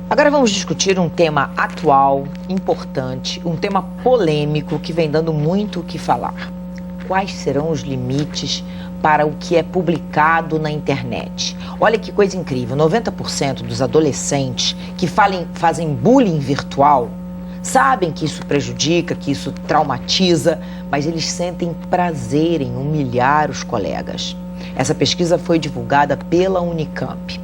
Agora vamos discutir um tema atual, importante, um tema polêmico que vem dando muito o que falar. Quais serão os limites para o que é publicado na internet? Olha que coisa incrível, 90% dos adolescentes que fazem bullying virtual sabem que isso prejudica, que isso traumatiza, mas eles sentem prazer em humilhar os colegas. Essa pesquisa foi divulgada pela Unicamp.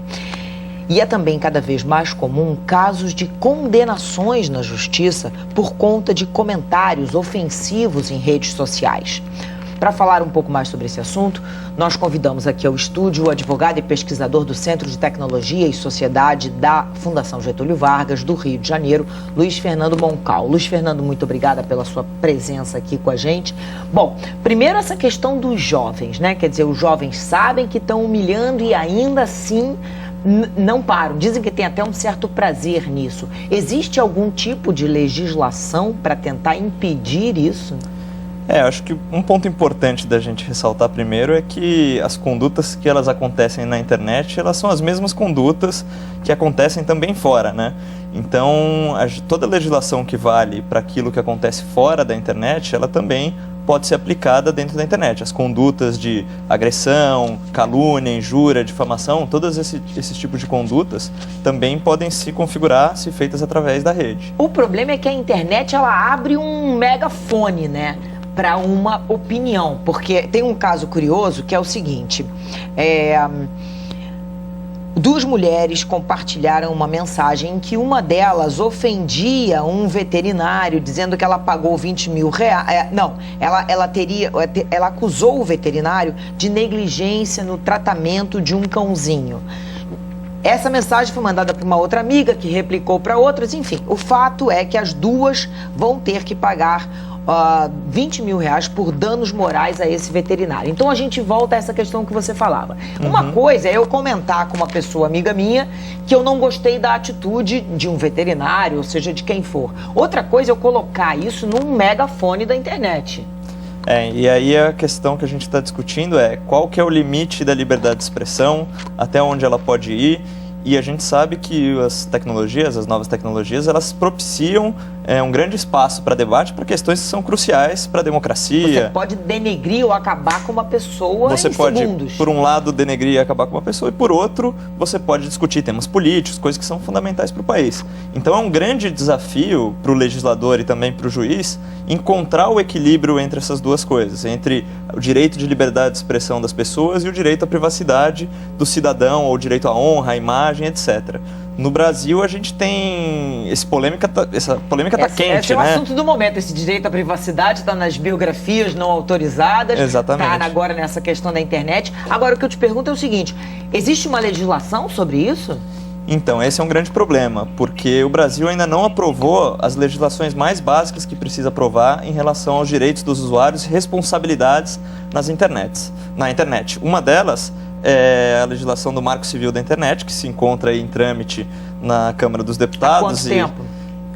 E é também cada vez mais comum casos de condenações na justiça por conta de comentários ofensivos em redes sociais. Para falar um pouco mais sobre esse assunto, nós convidamos aqui ao estúdio o advogado e pesquisador do Centro de Tecnologia e Sociedade da Fundação Getúlio Vargas, do Rio de Janeiro, Luiz Fernando Moncal. Luiz Fernando, muito obrigada pela sua presença aqui com a gente. Bom, primeiro essa questão dos jovens, né? Quer dizer, os jovens sabem que estão humilhando e ainda assim não param. Dizem que tem até um certo prazer nisso. Existe algum tipo de legislação para tentar impedir isso? Acho que um ponto importante da gente ressaltar primeiro é que as condutas que elas acontecem na internet, elas são as mesmas condutas que acontecem também fora, né? Então, toda legislação que vale para aquilo que acontece fora da internet, ela também pode ser aplicada dentro da internet. As condutas de agressão, calúnia, injúria, difamação, todos esses tipos de condutas também podem se configurar se feitas através da rede. O problema é que a internet, ela abre um megafone, né, para uma opinião, porque tem um caso curioso que é o seguinte, duas mulheres compartilharam uma mensagem em que uma delas ofendia um veterinário, dizendo que ela pagou 20 mil reais. Ela acusou o veterinário de negligência no tratamento de um cãozinho. Essa mensagem foi mandada para uma outra amiga, que replicou para outras. Enfim, o fato é que as duas vão ter que pagar 20 mil reais por danos morais a esse veterinário. Então a gente volta a essa questão que você falava. Uma coisa é eu comentar com uma pessoa amiga minha que eu não gostei da atitude de um veterinário, ou seja, de quem for. Outra coisa é eu colocar isso num megafone da internet. E aí a questão que a gente está discutindo é qual que é o limite da liberdade de expressão, até onde ela pode ir. E a gente sabe que as novas tecnologias, elas propiciam um grande espaço para debate, para questões que são cruciais para a democracia. Você pode denegrir ou acabar com uma pessoa Você em pode, segundos. Por um lado, denegrir e acabar com uma pessoa, e por outro, você pode discutir temas políticos, coisas que são fundamentais para o país. Então é um grande desafio para o legislador e também para o juiz encontrar o equilíbrio entre essas duas coisas, entre o direito de liberdade de expressão das pessoas e o direito à privacidade do cidadão, ou o direito à honra, à imagem, etc. No Brasil, a gente tem essa polêmica está quente, esse é o né? assunto do momento. Esse direito à privacidade está nas biografias não autorizadas. Exatamente. Está agora nessa questão da internet. Agora, o que eu te pergunto é o seguinte, existe uma legislação sobre isso? Então, esse é um grande problema, porque o Brasil ainda não aprovou as legislações mais básicas que precisa aprovar em relação aos direitos dos usuários e responsabilidades na internet. Uma delas é a legislação do Marco Civil da Internet, que se encontra aí em trâmite na Câmara dos Deputados. Há quanto tempo?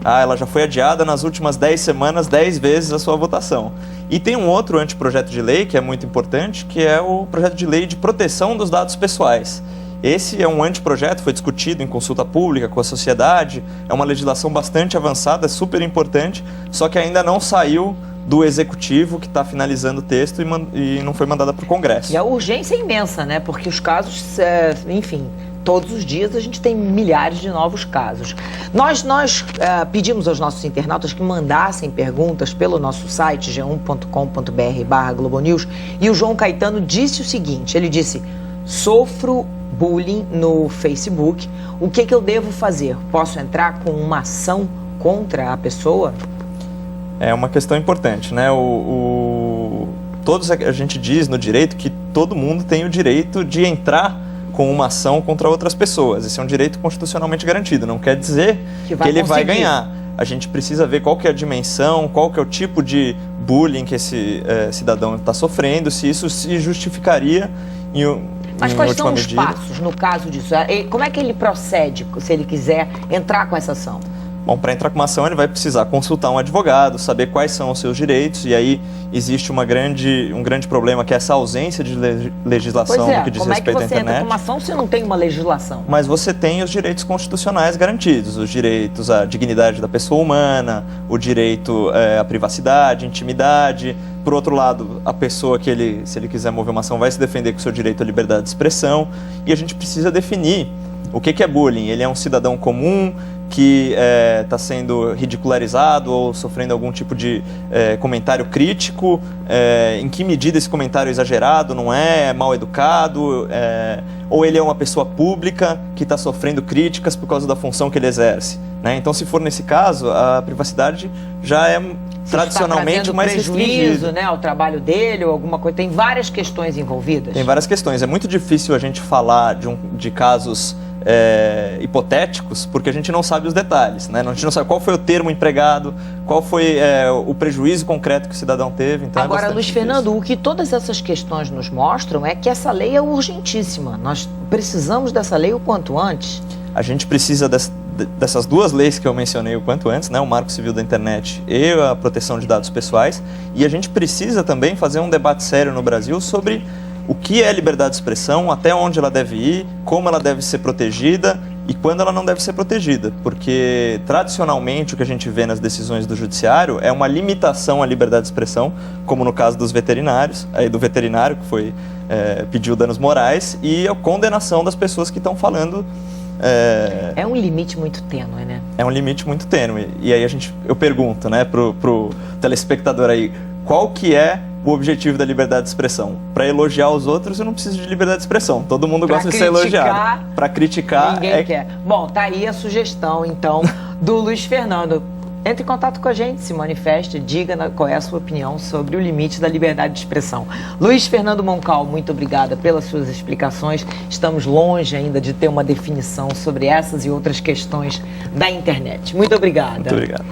Ela já foi adiada nas últimas 10 semanas, 10 vezes a sua votação. E tem um outro anteprojeto de lei que é muito importante, que é o projeto de lei de proteção dos dados pessoais. Esse é um anteprojeto, foi discutido em consulta pública com a sociedade, é uma legislação bastante avançada, super importante, só que ainda não saiu do Executivo, que está finalizando o texto e não foi mandada para o Congresso. E a urgência é imensa, né? Porque os casos, enfim, todos os dias a gente tem milhares de novos casos. Nós pedimos aos nossos internautas que mandassem perguntas pelo nosso site, g1.com.br/globonews, e o João Caetano disse o seguinte, ele disse: sofro bullying no Facebook, o que eu devo fazer? Posso entrar com uma ação contra a pessoa? É uma questão importante, né? A gente diz no direito que todo mundo tem o direito de entrar com uma ação contra outras pessoas. Esse é um direito constitucionalmente garantido, não quer dizer que ele vai ganhar. A gente precisa ver qual que é a dimensão, qual que é o tipo de bullying que esse cidadão está sofrendo, se isso se justificaria Mas quais são os passos no caso disso? Como é que ele procede se ele quiser entrar com essa ação? Bom, para entrar com uma ação ele vai precisar consultar um advogado, saber quais são os seus direitos, e aí existe um grande problema, que é essa ausência de legislação no que diz respeito à internet. Como é que você entra com uma ação se não tem uma legislação? Mas você tem os direitos constitucionais garantidos, os direitos à dignidade da pessoa humana, o direito à privacidade, intimidade. Por outro lado, a pessoa que se ele quiser mover uma ação vai se defender com o seu direito à liberdade de expressão, e a gente precisa definir o que é bullying. Ele é um cidadão comum que está sendo ridicularizado ou sofrendo algum tipo de comentário crítico, em que medida esse comentário é exagerado, não é mal educado, ou ele é uma pessoa pública que está sofrendo críticas por causa da função que ele exerce, né? Então, se for nesse caso, a privacidade já é tradicionalmente mais restringida, né, ao trabalho dele ou alguma coisa. Tem várias questões envolvidas. Tem várias questões. É muito difícil a gente falar de casos hipotéticos, porque a gente não sabe os detalhes, né? A gente não sabe qual foi o termo empregado, qual foi o prejuízo concreto que o cidadão teve. Então agora, Luiz Fernando, o que todas essas questões nos mostram é que essa lei é urgentíssima. Nós precisamos dessa lei o quanto antes. A gente precisa dessas duas leis que eu mencionei o quanto antes, né? O Marco Civil da Internet e a proteção de dados pessoais. E a gente precisa também fazer um debate sério no Brasil sobre o que é liberdade de expressão, até onde ela deve ir, como ela deve ser protegida e quando ela não deve ser protegida. Porque, tradicionalmente, o que a gente vê nas decisões do judiciário é uma limitação à liberdade de expressão, como no caso dos veterinários, do veterinário que pediu danos morais, e a condenação das pessoas que estão falando. É um limite muito tênue, né? É um limite muito tênue. E aí eu pergunto, né, pro telespectador aí, qual que é o objetivo da liberdade de expressão? Para elogiar os outros, eu não preciso de liberdade de expressão. Todo mundo gosta de ser elogiado. Para criticar, ninguém quer. Bom, tá aí a sugestão, então, do Luiz Fernando. Entre em contato com a gente, se manifeste, diga qual é a sua opinião sobre o limite da liberdade de expressão. Luiz Fernando Moncal, muito obrigada pelas suas explicações. Estamos longe ainda de ter uma definição sobre essas e outras questões da internet. Muito obrigada. Muito obrigado.